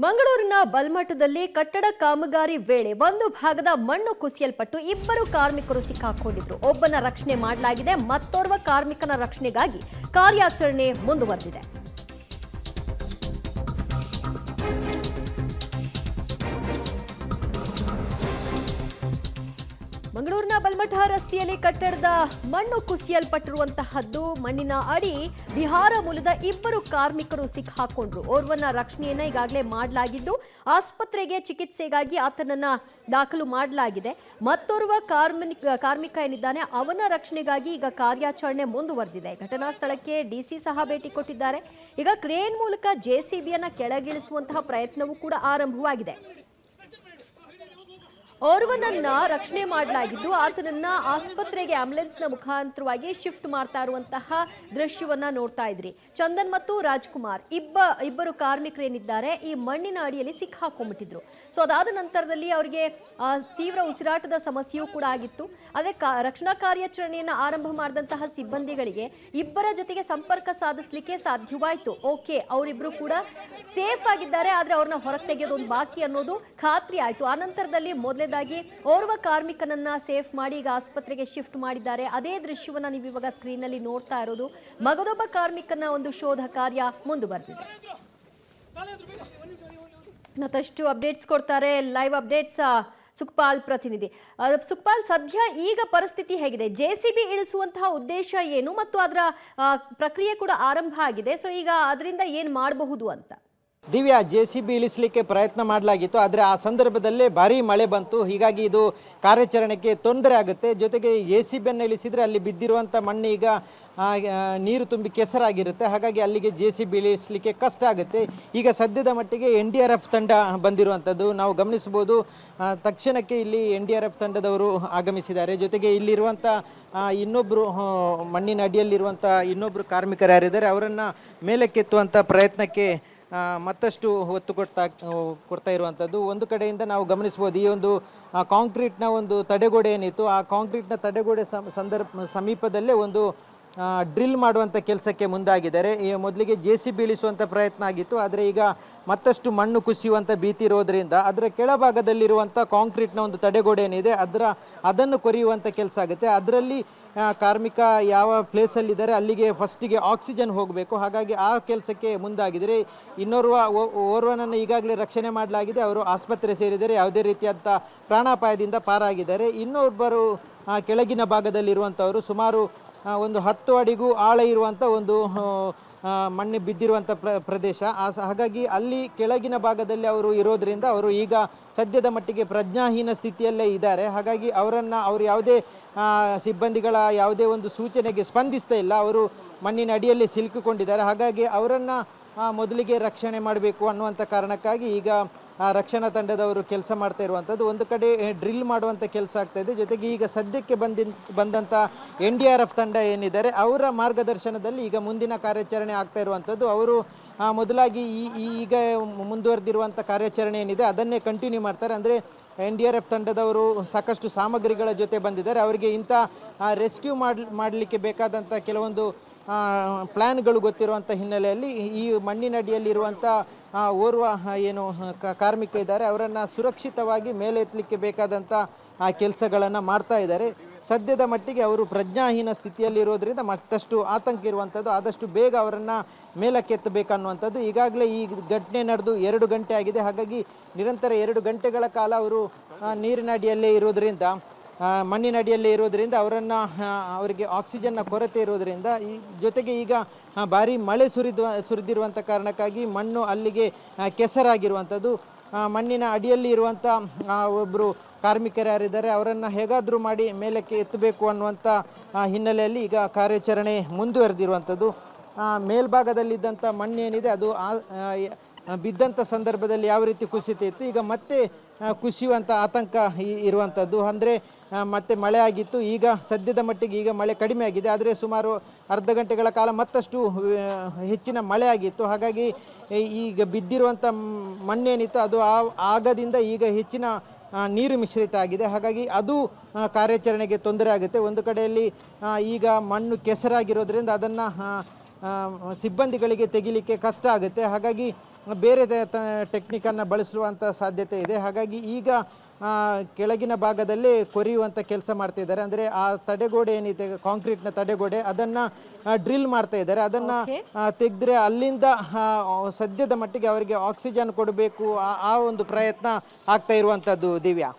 ಮಂಗಳೂರಿನ ಬಲ್ಮಠದಲ್ಲಿ ಕಟ್ಟಡ ಕಾಮಗಾರಿ ವೇಳೆ ಒಂದು ಭಾಗದ ಮಣ್ಣು ಕುಸಿಯಲ್ಪಟ್ಟು ಇಬ್ಬರು ಕಾರ್ಮಿಕರು ಸಿಕ್ಕಾಕೊಂಡಿದ್ರು. ಒಬ್ಬನ ರಕ್ಷಣೆ ಮಾಡಲಾಗಿದೆ, ಮತ್ತೋರ್ವ ಕಾರ್ಮಿಕನ ರಕ್ಷಣೆಗಾಗಿ ಕಾರ್ಯಾಚರಣೆ ಮುಂದುವರೆದಿದೆ. ಮಂಗಳೂರಿನ ಬಲ್ಮಠ ರಸ್ತೆಯಲ್ಲಿ ಕಟ್ಟಡದ ಮಣ್ಣು ಕುಸಿಯಲ್ಪಟ್ಟಿರುವಂತಹದ್ದು. ಮಣ್ಣಿನ ಅಡಿ ಬಿಹಾರ ಮೂಲದ ಇಬ್ಬರು ಕಾರ್ಮಿಕರು ಸಿಕ್ಕಾಕೊಂಡ್ರು. ಓರ್ವನ ರಕ್ಷಣೆಯನ್ನ ಈಗಾಗಲೇ ಮಾಡಲಾಗಿದ್ದು ಆಸ್ಪತ್ರೆಗೆ ಚಿಕಿತ್ಸೆಗಾಗಿ ಆತನನ್ನ ದಾಖಲು ಮಾಡಲಾಗಿದೆ. ಮತ್ತೋರ್ವ ಕಾರ್ಮಿಕ ಏನಿದ್ದಾನೆ ಅವನ ರಕ್ಷಣೆಗಾಗಿ ಈಗ ಕಾರ್ಯಾಚರಣೆ ಮುಂದುವರೆದಿದೆ. ಘಟನಾ ಸ್ಥಳಕ್ಕೆ ಡಿಸಿ ಸಹ ಭೇಟಿ ಕೊಟ್ಟಿದ್ದಾರೆ. ಈಗ ಕ್ರೇನ್ ಮೂಲಕ ಜೆಸಿಬಿಯನ್ನ ಕೆಳಗಿಳಿಸುವಂತಹ ಪ್ರಯತ್ನವೂ ಕೂಡ ಆರಂಭವಾಗಿದೆ. ಓರ್ವನನ್ನ ರಕ್ಷಣೆ ಮಾಡಲಾಗಿದ್ದು ಆತನನ್ನ ಆಸ್ಪತ್ರೆಗೆ ಆಂಬ್ಯುಲೆನ್ಸ್ನ ಮುಖಾಂತರವಾಗಿ ಶಿಫ್ಟ್ ಮಾಡ್ತಾ ಇರುವಂತಹ ದೃಶ್ಯವನ್ನ ನೋಡ್ತಾ ಇದ್ರಿ. ಚಂದನ್ ಮತ್ತು ರಾಜ್ಕುಮಾರ್ ಇಬ್ಬರು ಕಾರ್ಮಿಕರೇನಿದ್ದಾರೆ ಈ ಮಣ್ಣಿನ ಅಡಿಯಲ್ಲಿ ಸಿಕ್ಕಾಕೊಂಡ್ಬಿಟ್ಟಿದ್ರು. ಸೊ ಅದಾದ ನಂತರದಲ್ಲಿ ಅವರಿಗೆ ತೀವ್ರ ಉಸಿರಾಟದ ಸಮಸ್ಯೆಯೂ ಕೂಡ ಆಗಿತ್ತು. ಆದರೆ ರಕ್ಷಣಾ ಕಾರ್ಯಾಚರಣೆಯನ್ನ ಆರಂಭ ಮಾಡಿದಂತಹ ಸಿಬ್ಬಂದಿಗಳಿಗೆ ಇಬ್ಬರ ಜೊತೆಗೆ ಸಂಪರ್ಕ ಸಾಧಿಸಲಿಕ್ಕೆ ಸಾಧ್ಯವಾಯಿತು. ಓಕೆ, ಅವರಿಬ್ರು ಕೂಡ ಸೇಫ್ ಆಗಿದ್ದಾರೆ, ಆದ್ರೆ ಅವ್ರನ್ನ ಹೊರಗೆ ತೆಗೆಯೋದೊಂದು ಬಾಕಿ ಅನ್ನೋದು ಖಾತ್ರಿ ಆಯ್ತು. ಆ ನಂತರದಲ್ಲಿ ಮೊದಲನೇದಾಗಿ ಓರ್ವ ಕಾರ್ಮಿಕನನ್ನ ಸೇಫ್ ಮಾಡಿ ಈಗ ಆಸ್ಪತ್ರೆಗೆ ಶಿಫ್ಟ್ ಮಾಡಿದ್ದಾರೆ. ಅದೇ ದೃಶ್ಯವನ್ನ ನೀವು ಇವಾಗ ಸ್ಕ್ರೀನ್ ನಲ್ಲಿ ನೋಡ್ತಾ ಇರೋದು. ಮಗದೊಬ್ಬ ಕಾರ್ಮಿಕನ ಒಂದು ಶೋಧ ಕಾರ್ಯ ಮುಂದುವರೆದಿದೆ. ಮತ್ತಷ್ಟು ಅಪ್ಡೇಟ್ಸ್ ಕೊಡ್ತಾರೆ, ಲೈವ್ ಅಪ್ಡೇಟ್ಸ್ ಸುಖಪಾಲ್ ಪ್ರತಿನಿಧಿ. ಸುಖಪಾಲ್, ಸದ್ಯ ಈಗ ಪರಿಸ್ಥಿತಿ ಹೇಗಿದೆ? ಜೆಸಿಬಿ ಇಳಿಸುವಂತಹ ಉದ್ದೇಶ ಏನು ಮತ್ತು ಅದರ ಪ್ರಕ್ರಿಯೆ ಕೂಡ ಆರಂಭ ಆಗಿದೆ. ಸೊ ಈಗ ಅದರಿಂದ ಏನು ಮಾಡಬಹುದು ಅಂತ? ದಿವ್ಯಾ, ಜೆಸಿಬಿ ಇಳಿಸಲಿಕ್ಕೆ ಪ್ರಯತ್ನ ಮಾಡಲಾಗಿತ್ತು, ಆದರೆ ಆ ಸಂದರ್ಭದಲ್ಲೇ ಭಾರೀ ಮಳೆ ಬಂತು. ಹೀಗಾಗಿ ಇದು ಕಾರ್ಯಾಚರಣೆಗೆ ತೊಂದರೆ ಆಗುತ್ತೆ. ಜೊತೆಗೆ ಜೆಸಿಬಿಯನ್ನು ಇಳಿಸಿದರೆ ಅಲ್ಲಿ ಬಿದ್ದಿರುವಂಥ ಮಣ್ಣು ಈಗ ನೀರು ತುಂಬಿ ಕೆಸರಾಗಿರುತ್ತೆ. ಹಾಗಾಗಿ ಅಲ್ಲಿಗೆ ಜೆಸಿಬಿ ಇಳಿಸಲಿಕ್ಕೆ ಕಷ್ಟ ಆಗುತ್ತೆ. ಈಗ ಸದ್ಯದ ಮಟ್ಟಿಗೆ NDRF ತಂಡ ಬಂದಿರುವಂಥದ್ದು ನಾವು ಗಮನಿಸ್ಬೋದು. ತಕ್ಷಣಕ್ಕೆ ಇಲ್ಲಿ NDRF ತಂಡದವರು ಆಗಮಿಸಿದ್ದಾರೆ. ಜೊತೆಗೆ ಇಲ್ಲಿರುವಂಥ ಇನ್ನೊಬ್ಬರು ಮಣ್ಣಿನ ಅಡಿಯಲ್ಲಿರುವಂಥ ಇನ್ನೊಬ್ಬರು ಕಾರ್ಮಿಕರು ಯಾರಿದ್ದಾರೆ ಅವರನ್ನು ಮೇಲಕ್ಕೆತ್ತುವಂಥ ಪ್ರಯತ್ನಕ್ಕೆ ಮತ್ತಷ್ಟು ಒತ್ತು ಕೊಡ್ತಾ ಇರುವಂಥದ್ದು. ಒಂದು ಕಡೆಯಿಂದ ನಾವು ಗಮನಿಸ್ಬೋದು, ಈ ಒಂದು ಕಾಂಕ್ರೀಟ್ನ ಒಂದು ತಡೆಗೋಡೆ ಏನಿತ್ತು, ಆ ಕಾಂಕ್ರೀಟ್ನ ತಡೆಗೋಡೆ ಸಮೀಪದಲ್ಲೇ ಒಂದು ಡ್ರಿಲ್ ಮಾಡುವಂಥ ಕೆಲಸಕ್ಕೆ ಮುಂದಾಗಿದ್ದಾರೆ. ಮೊದಲಿಗೆ ಜೆಸಿಬಿ ಇಳಿಸುವಂಥ ಪ್ರಯತ್ನ ಆಗಿತ್ತು, ಆದರೆ ಈಗ ಮತ್ತಷ್ಟು ಮಣ್ಣು ಕುಸಿಯುವಂಥ ಭೀತಿ ಇರೋದರಿಂದ ಅದರ ಕೆಳಭಾಗದಲ್ಲಿರುವಂಥ ಕಾಂಕ್ರೀಟ್ನ ಒಂದು ತಡೆಗೋಡೆ ಏನಿದೆ ಅದನ್ನು ಕೊರೆಯುವಂಥ ಕೆಲಸ ಆಗುತ್ತೆ. ಅದರಲ್ಲಿ ಕಾರ್ಮಿಕ ಯಾವ ಪ್ಲೇಸಲ್ಲಿದ್ದಾರೆ ಅಲ್ಲಿಗೆ ಫಸ್ಟಿಗೆ ಆಕ್ಸಿಜನ್ ಹೋಗಬೇಕು. ಹಾಗಾಗಿ ಆ ಕೆಲಸಕ್ಕೆ ಮುಂದಾಗಿದ್ದಾರೆ. ಓರ್ವನನ್ನು ಈಗಾಗಲೇ ರಕ್ಷಣೆ ಮಾಡಲಾಗಿದೆ, ಅವರು ಆಸ್ಪತ್ರೆ ಸೇರಿದ್ದಾರೆ, ಯಾವುದೇ ರೀತಿಯಾದ ಪ್ರಾಣಾಪಾಯದಿಂದ ಪಾರಾಗಿದ್ದಾರೆ. ಇನ್ನೊಬ್ಬರು ಕೆಳಗಿನ ಭಾಗದಲ್ಲಿರುವಂಥವರು ಸುಮಾರು ಒಂದು 10 ಅಡಿಗೂ ಆಳ ಇರುವಂಥ ಒಂದು ಮಣ್ಣು ಬಿದ್ದಿರುವಂಥ ಪ್ರದೇಶ. ಹಾಗಾಗಿ ಅಲ್ಲಿ ಕೆಳಗಿನ ಭಾಗದಲ್ಲಿ ಅವರು ಇರೋದರಿಂದ ಅವರು ಈಗ ಸದ್ಯದ ಮಟ್ಟಿಗೆ ಪ್ರಜ್ಞಾಹೀನ ಸ್ಥಿತಿಯಲ್ಲೇ ಇದ್ದಾರೆ. ಹಾಗಾಗಿ ಅವರು ಯಾವುದೇ ಸಿಬ್ಬಂದಿಗಳ ಯಾವುದೇ ಒಂದು ಸೂಚನೆಗೆ ಸ್ಪಂದಿಸ್ತಾ ಇಲ್ಲ. ಅವರು ಮಣ್ಣಿನ ಅಡಿಯಲ್ಲಿ ಸಿಲುಕಿಕೊಂಡಿದ್ದಾರೆ. ಹಾಗಾಗಿ ಅವರನ್ನು ಮೊದಲಿಗೆ ರಕ್ಷಣೆ ಮಾಡಬೇಕು ಅನ್ನುವಂಥ ಕಾರಣಕ್ಕಾಗಿ ಈಗ ರಕ್ಷಣಾ ತಂಡದವರು ಕೆಲಸ ಮಾಡ್ತಾ ಇರುವಂಥದ್ದು. ಒಂದು ಕಡೆ ಡ್ರಿಲ್ ಮಾಡುವಂಥ ಕೆಲಸ ಆಗ್ತಾ ಇದೆ. ಜೊತೆಗೆ ಈಗ ಸದ್ಯಕ್ಕೆ ಬಂದಂಥ NDRF ತಂಡ ಏನಿದ್ದಾರೆ ಅವರ ಮಾರ್ಗದರ್ಶನದಲ್ಲಿ ಈಗ ಮುಂದಿನ ಕಾರ್ಯಾಚರಣೆ ಆಗ್ತಾ ಇರುವಂಥದ್ದು. ಅವರು ಮೊದಲಾಗಿ ಈಗ ಮುಂದುವರೆದಿರುವಂಥ ಕಾರ್ಯಾಚರಣೆ ಏನಿದೆ ಅದನ್ನೇ ಕಂಟಿನ್ಯೂ ಮಾಡ್ತಾರೆ. ಅಂದರೆ NDRF ತಂಡದವರು ಸಾಕಷ್ಟು ಸಾಮಗ್ರಿಗಳ ಜೊತೆ ಬಂದಿದ್ದಾರೆ. ಅವರಿಗೆ ಇಂಥ ರೆಸ್ಕ್ಯೂ ಮಾಡಲಿಕ್ಕೆ ಬೇಕಾದಂಥ ಕೆಲವೊಂದು ಪ್ಲ್ಯಾನ್ಗಳು ಗೊತ್ತಿರುವಂಥ ಹಿನ್ನೆಲೆಯಲ್ಲಿ ಈ ಮಣ್ಣಿನಡಿಯಲ್ಲಿರುವಂಥ ಓರ್ವ ಏನು ಕಾರ್ಮಿಕ ಇದ್ದಾರೆ ಅವರನ್ನು ಸುರಕ್ಷಿತವಾಗಿ ಮೇಲೆತ್ತಲಿಕ್ಕೆ ಬೇಕಾದಂಥ ಕೆಲಸಗಳನ್ನು ಮಾಡ್ತಾ ಇದ್ದಾರೆ. ಸದ್ಯದ ಮಟ್ಟಿಗೆ ಅವರು ಪ್ರಜ್ಞಾಹೀನ ಸ್ಥಿತಿಯಲ್ಲಿರೋದ್ರಿಂದ ಮತ್ತಷ್ಟು ಆತಂಕ ಇರುವಂಥದ್ದು. ಆದಷ್ಟು ಬೇಗ ಅವರನ್ನು ಮೇಲಕ್ಕೆತ್ತಬೇಕನ್ನುವಂಥದ್ದು. ಈಗಾಗಲೇ ಈ ಘಟನೆ ನಡೆದು 2 ಗಂಟೆ ಆಗಿದೆ. ಹಾಗಾಗಿ ನಿರಂತರ 2 ಗಂಟೆಗಳ ಕಾಲ ಅವರು ನೀರಿನ ಅಡಿಯಲ್ಲೇ ಇರೋದರಿಂದ ಮಣ್ಣಿನಡಿಯಲ್ಲೇ ಇರೋದರಿಂದ ಅವರಿಗೆ ಆಕ್ಸಿಜನ್ನ ಕೊರತೆ ಇರೋದರಿಂದ ಜೊತೆಗೆ ಈಗ ಭಾರಿ ಮಳೆ ಸುರಿದಿರುವಂಥ ಕಾರಣಕ್ಕಾಗಿ ಮಣ್ಣು ಅಲ್ಲಿಗೆ ಕೆಸರಾಗಿರುವಂಥದ್ದು. ಮಣ್ಣಿನ ಅಡಿಯಲ್ಲಿ ಇರುವಂಥ ಒಬ್ಬರು ಕಾರ್ಮಿಕರು ಯಾರಿದ್ದಾರೆ ಅವರನ್ನು ಹೇಗಾದರೂ ಮಾಡಿ ಮೇಲಕ್ಕೆ ಎತ್ತಬೇಕು ಅನ್ನುವಂಥ ಹಿನ್ನೆಲೆಯಲ್ಲಿ ಈಗ ಕಾರ್ಯಾಚರಣೆ ಮುಂದುವರೆದಿರುವಂಥದ್ದು. ಮೇಲ್ಭಾಗದಲ್ಲಿದ್ದಂಥ ಮಣ್ಣೇನಿದೆ ಅದು ಬಿದ್ದಂಥ ಸಂದರ್ಭದಲ್ಲಿ ಯಾವ ರೀತಿ ಕುಸಿತಿತ್ತು, ಈಗ ಮತ್ತೆ ಕುಸಿಯುವಂಥ ಆತಂಕ ಇರುವಂಥದ್ದು. ಅಂದರೆ ಮತ್ತೆ ಮಳೆ ಆಗಿತ್ತು, ಈಗ ಸದ್ಯದ ಮಟ್ಟಿಗೆ ಈಗ ಮಳೆ ಕಡಿಮೆ ಆಗಿದೆ. ಆದರೆ ಸುಮಾರು ಅರ್ಧ ಗಂಟೆಗಳ ಕಾಲ ಮತ್ತಷ್ಟು ಹೆಚ್ಚಿನ ಮಳೆ ಆಗಿತ್ತು. ಹಾಗಾಗಿ ಈಗ ಬಿದ್ದಿರುವಂಥ ಮಣ್ಣೇನಿತ್ತು ಅದು ಆಗದಿಂದ ಈಗ ಹೆಚ್ಚಿನ ನೀರು ಮಿಶ್ರಿತ ಆಗಿದೆ. ಹಾಗಾಗಿ ಅದು ಕಾರ್ಯಾಚರಣೆಗೆ ತೊಂದರೆ ಆಗುತ್ತೆ. ಒಂದು ಕಡೆಯಲ್ಲಿ ಈಗ ಮಣ್ಣು ಕೆಸರಾಗಿರೋದ್ರಿಂದ ಅದನ್ನು ಸಿಬ್ಬಂದಿಗಳಿಗೆ ತೆಗಿಲಿಕ್ಕೆ ಕಷ್ಟ ಆಗುತ್ತೆ. ಹಾಗಾಗಿ ಬೇರೆ ಟೆಕ್ನಿಕನ್ನು ಬಳಸುವಂಥ ಸಾಧ್ಯತೆ ಇದೆ. ಹಾಗಾಗಿ ಈಗ ಕೆಳಗಿನ ಭಾಗದಲ್ಲಿ ಕೊರೆಯುವಂಥ ಕೆಲಸ ಮಾಡ್ತಾ ಇದ್ದಾರೆ. ಅಂದರೆ ಆ ತಡೆಗೋಡೆ ಏನಿದೆ, ಕಾಂಕ್ರೀಟ್ನ ತಡೆಗೋಡೆ, ಅದನ್ನು ಡ್ರಿಲ್ ಮಾಡ್ತಾ ಇದ್ದಾರೆ. ಅದನ್ನು ತೆಗೆದ್ರೆ ಅಲ್ಲಿಂದ ಸದ್ಯದ ಮಟ್ಟಿಗೆ ಅವರಿಗೆ ಆಕ್ಸಿಜನ್ ಕೊಡಬೇಕು, ಆ ಒಂದು ಪ್ರಯತ್ನ ಆಗ್ತಾ ಇರುವಂಥದ್ದು ದಿವ್ಯಾ.